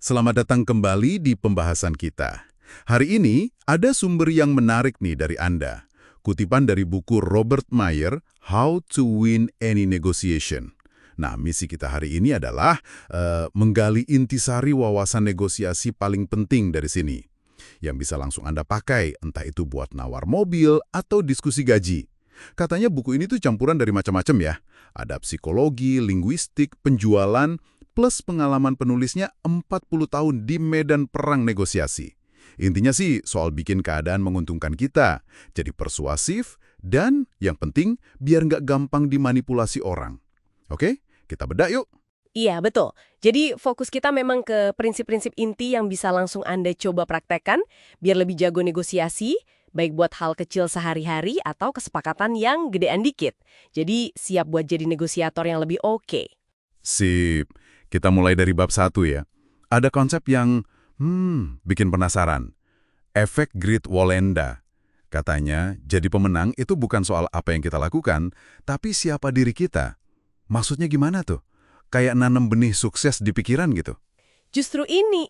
Selamat datang kembali di pembahasan kita. Hari ini ada sumber yang menarik nih dari Anda. Kutipan dari buku Robert Mayer, How to Win Any Negotiation. Nah, misi kita hari ini adalah menggali intisari wawasan negosiasi paling penting dari sini. Yang bisa langsung Anda pakai, entah itu buat nawar mobil atau diskusi gaji. Katanya buku ini tuh campuran dari macam-macam ya. Ada psikologi, linguistik, penjualan, plus pengalaman penulisnya 40 tahun di medan perang negosiasi. Intinya sih soal bikin keadaan menguntungkan kita, jadi persuasif, dan yang penting biar nggak gampang dimanipulasi orang. Oke, kita bedah yuk. Iya, betul. Jadi fokus kita memang ke prinsip-prinsip inti yang bisa langsung Anda coba praktekkan biar lebih jago negosiasi, baik buat hal kecil sehari-hari atau kesepakatan yang gedean dikit. Jadi siap buat jadi negosiator yang lebih oke. Sip, kita mulai dari bab 1 ya. Ada konsep yang, bikin penasaran. Efek Great Wallenda. Katanya, jadi pemenang itu bukan soal apa yang kita lakukan, tapi siapa diri kita. Maksudnya gimana tuh? Kayak nanam benih sukses di pikiran gitu. Justru ini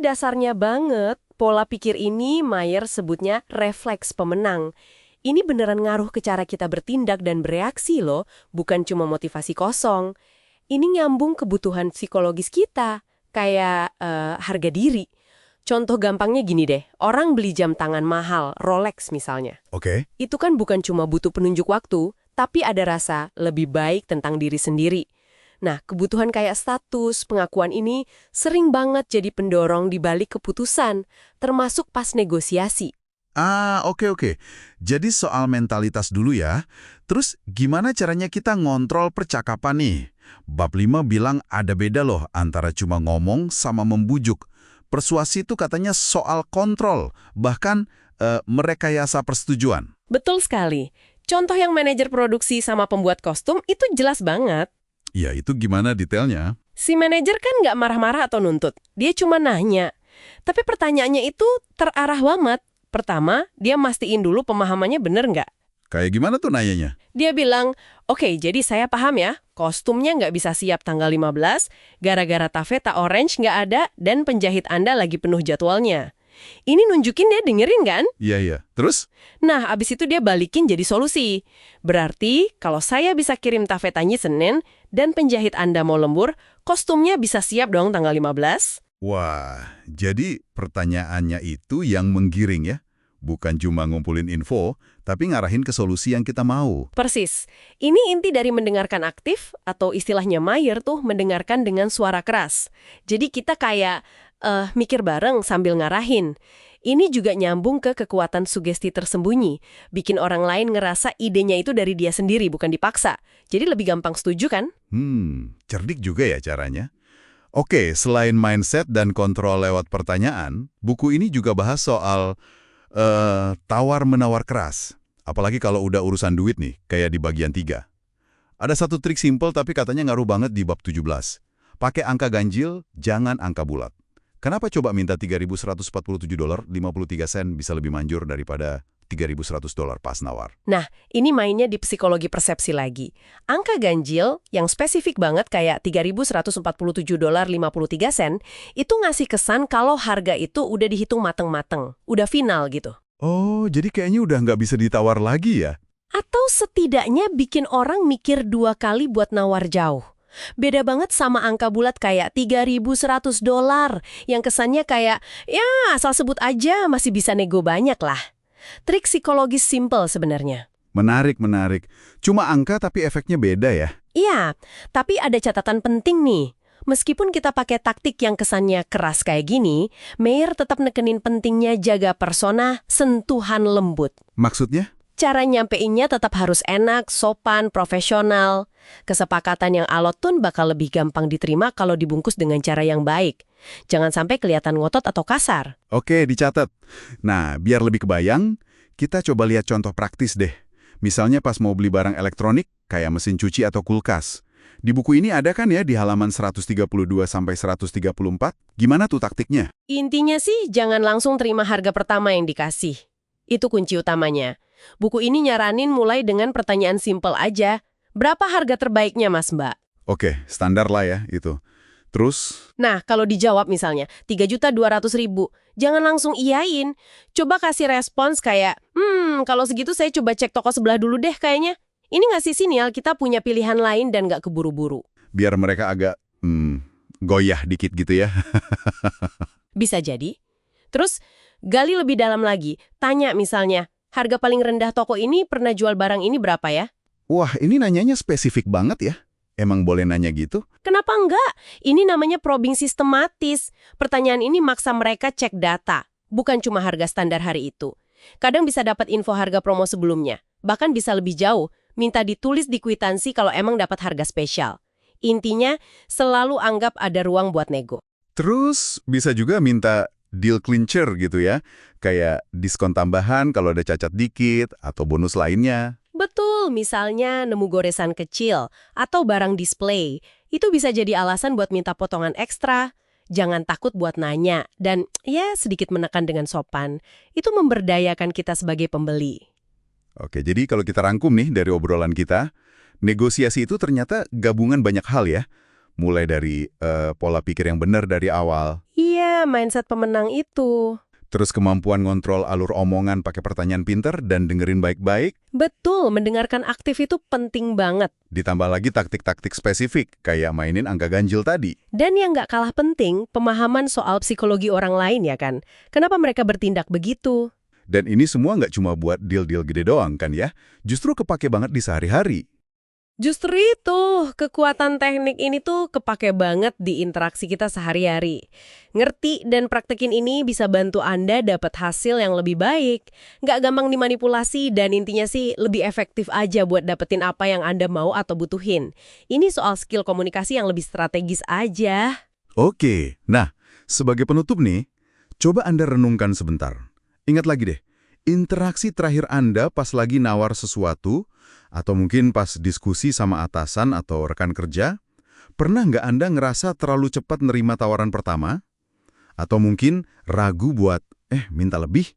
dasarnya banget. Pola pikir ini Mayer sebutnya refleks pemenang. Ini beneran ngaruh ke cara kita bertindak dan bereaksi loh, bukan cuma motivasi kosong. Ini nyambung kebutuhan psikologis kita, kayak harga diri. Contoh gampangnya gini deh, orang beli jam tangan mahal, Rolex misalnya. Oke. Itu kan bukan cuma butuh penunjuk waktu, tapi ada rasa lebih baik tentang diri sendiri. Nah, kebutuhan kayak status, pengakuan ini sering banget jadi pendorong di balik keputusan, termasuk pas negosiasi. Oke. Jadi soal mentalitas dulu ya. Terus gimana caranya kita ngontrol percakapan nih? Bab 5 bilang ada beda loh antara cuma ngomong sama membujuk. Persuasi itu katanya soal kontrol, bahkan merekayasa persetujuan. Betul sekali. Contoh yang manajer produksi sama pembuat kostum itu jelas banget. Ya, itu gimana detailnya? Si manajer kan nggak marah-marah atau nuntut. Dia cuma nanya. Tapi pertanyaannya itu terarah banget. Pertama, dia mastiin dulu pemahamannya bener nggak. Kayak gimana tuh nanyanya? Dia bilang, oke, jadi saya paham ya, kostumnya nggak bisa siap tanggal 15, gara-gara taffeta orange nggak ada, dan penjahit Anda lagi penuh jadwalnya. Ini nunjukin dia dengerin kan? Iya. Terus? Nah, abis itu dia balikin jadi solusi. Berarti, kalau saya bisa kirim taffetanya Senin, dan penjahit Anda mau lembur, kostumnya bisa siap dong tanggal 15? Wah, jadi pertanyaannya itu yang menggiring ya? Bukan cuma ngumpulin info, tapi ngarahin ke solusi yang kita mau. Persis. Ini inti dari mendengarkan aktif, atau istilahnya Mayer tuh mendengarkan dengan suara keras. Jadi kita kayak mikir bareng sambil ngarahin. Ini juga nyambung ke kekuatan sugesti tersembunyi. Bikin orang lain ngerasa idenya itu dari dia sendiri, bukan dipaksa. Jadi lebih gampang setuju kan? Cerdik juga ya caranya. Oke, selain mindset dan kontrol lewat pertanyaan, buku ini juga bahas soal tawar-menawar keras. Apalagi kalau udah urusan duit nih, kayak di bagian 3. Ada satu trik simpel tapi katanya ngaruh banget di bab 17. Pakai angka ganjil, jangan angka bulat. Kenapa coba minta $3.147.53 bisa lebih manjur daripada $3.100 pas nawar? Nah, ini mainnya di psikologi persepsi lagi. Angka ganjil yang spesifik banget kayak $3.147.53 itu ngasih kesan kalau harga itu udah dihitung mateng-mateng, udah final gitu. Oh, jadi kayaknya udah nggak bisa ditawar lagi ya? Atau setidaknya bikin orang mikir 2 kali buat nawar jauh. Beda banget sama angka bulat kayak $3.100 yang kesannya kayak, ya asal sebut aja masih bisa nego banyak lah. Trik psikologis simple sebenarnya. Menarik. Cuma angka tapi efeknya beda ya? Iya, tapi ada catatan penting nih. Meskipun kita pakai taktik yang kesannya keras kayak gini, Mayer tetap nekenin pentingnya jaga persona, sentuhan lembut. Maksudnya? Cara nyampeinnya tetap harus enak, sopan, profesional. Kesepakatan yang alot pun bakal lebih gampang diterima kalau dibungkus dengan cara yang baik. Jangan sampai kelihatan ngotot atau kasar. Oke, dicatat. Nah, biar lebih kebayang, kita coba lihat contoh praktis deh. Misalnya pas mau beli barang elektronik, kayak mesin cuci atau kulkas. Di buku ini ada kan ya di halaman 132-134? Gimana tuh taktiknya? Intinya sih jangan langsung terima harga pertama yang dikasih. Itu kunci utamanya. Buku ini nyaranin mulai dengan pertanyaan simpel aja. Berapa harga terbaiknya, Mas Mbak? Oke, standar lah ya itu. Terus, Nah, kalau dijawab misalnya, 3.200.000, jangan langsung iyain. Coba kasih respons kayak, kalau segitu saya coba cek toko sebelah dulu deh kayaknya. Ini ngasih sinyal kita punya pilihan lain dan nggak keburu-buru. biar mereka agak goyah dikit gitu ya. Bisa jadi. Terus, gali lebih dalam lagi. Tanya misalnya, harga paling rendah toko ini pernah jual barang ini berapa ya? Wah, ini nanyanya spesifik banget ya. Emang boleh nanya gitu? Kenapa enggak? Ini namanya probing sistematis. Pertanyaan ini maksa mereka cek data, bukan cuma harga standar hari itu. Kadang bisa dapat info harga promo sebelumnya. Bahkan bisa lebih jauh, minta ditulis di kwitansi kalau emang dapat harga spesial. Intinya, selalu anggap ada ruang buat nego. Terus bisa juga minta deal clincher gitu ya. Kayak diskon tambahan kalau ada cacat dikit atau bonus lainnya. Betul, misalnya nemu goresan kecil atau barang display. Itu bisa jadi alasan buat minta potongan ekstra. Jangan takut buat nanya, dan ya sedikit menekan dengan sopan. Itu memberdayakan kita sebagai pembeli. Oke, jadi kalau kita rangkum nih dari obrolan kita, negosiasi itu ternyata gabungan banyak hal ya. Mulai dari pola pikir yang benar dari awal, Iya, mindset pemenang itu. terus kemampuan ngontrol alur omongan pakai pertanyaan pinter dan dengerin baik-baik, Betul, mendengarkan aktif itu penting banget. ditambah lagi taktik-taktik spesifik, kayak mainin angka ganjil tadi. Dan yang nggak kalah penting, pemahaman soal psikologi orang lain ya kan. Kenapa mereka bertindak begitu? Dan ini semua nggak cuma buat deal-deal gede doang kan ya, justru kepake banget di sehari-hari. Justru itu, kekuatan teknik ini tuh kepake banget di interaksi kita sehari-hari. Ngerti dan praktekin ini bisa bantu Anda dapat hasil yang lebih baik. Nggak gampang dimanipulasi dan intinya sih lebih efektif aja buat dapetin apa yang Anda mau atau butuhin. Ini soal skill komunikasi yang lebih strategis aja. Oke, nah sebagai penutup nih, coba Anda renungkan sebentar. Ingat lagi deh, interaksi terakhir Anda pas lagi nawar sesuatu, atau mungkin pas diskusi sama atasan atau rekan kerja, pernah nggak Anda ngerasa terlalu cepat nerima tawaran pertama? Atau mungkin ragu buat, minta lebih?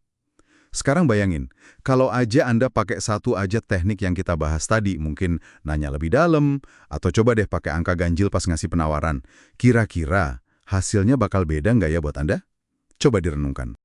Sekarang bayangin, kalau aja Anda pakai satu aja teknik yang kita bahas tadi, mungkin nanya lebih dalam, atau coba deh pakai angka ganjil pas ngasih penawaran, kira-kira hasilnya bakal beda nggak ya buat Anda? Coba direnungkan.